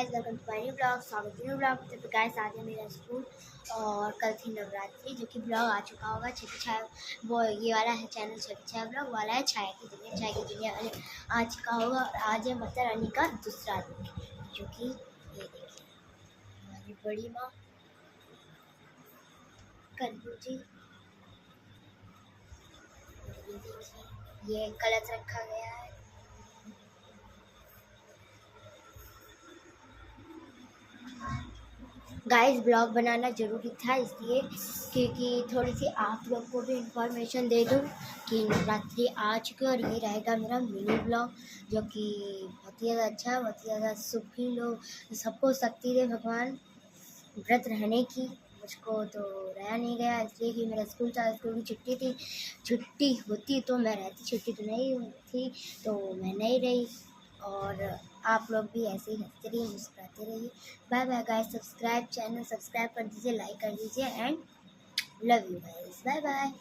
Guys, welcome to my new blog. स्वागत है new blog. तो गाइस, आज है मेरा स्कूल और कल थी नवरात्रि, जो कि ब्लॉग आ चुका होगा। छठी छाया वो ये वाला है चैनल, छठी छाया ब्लॉग वाला है। छाया की दुनिया वाले आ चुका होगा। और आज है माता रानी का दूसरा दिन, जो कि ये देखिए हमारी बड़ी माँ कद्दू जी। ये देखिए, ये कलश रखा गया है। गाइस, ब्लॉग बनाना ज़रूरी था इसलिए क्योंकि थोड़ी सी आप लोग को भी इंफॉर्मेशन दे दूँ कि नवरात्रि आ चुकी है। और ये रहेगा मेरा मिनी ब्लॉग, जो कि बहुत ही ज़्यादा अच्छा, बहुत ही ज़्यादा सुखी लोग सबको शक्ति दे भगवान व्रत रहने की। मुझको तो रहा नहीं गया इसलिए कि मेरा स्कूल था, स्कूल की छुट्टी थी। छुट्टी होती तो मैं रहती, छुट्टी तो नहीं थी तो मैं नहीं रही। और आप लोग भी ऐसे ही हंसते रहिए, मुस्कुराते रहिए। Bye bye guys. Channel subscribe कर दीजिए, लाइक कर दीजिए and love you guys. Bye bye.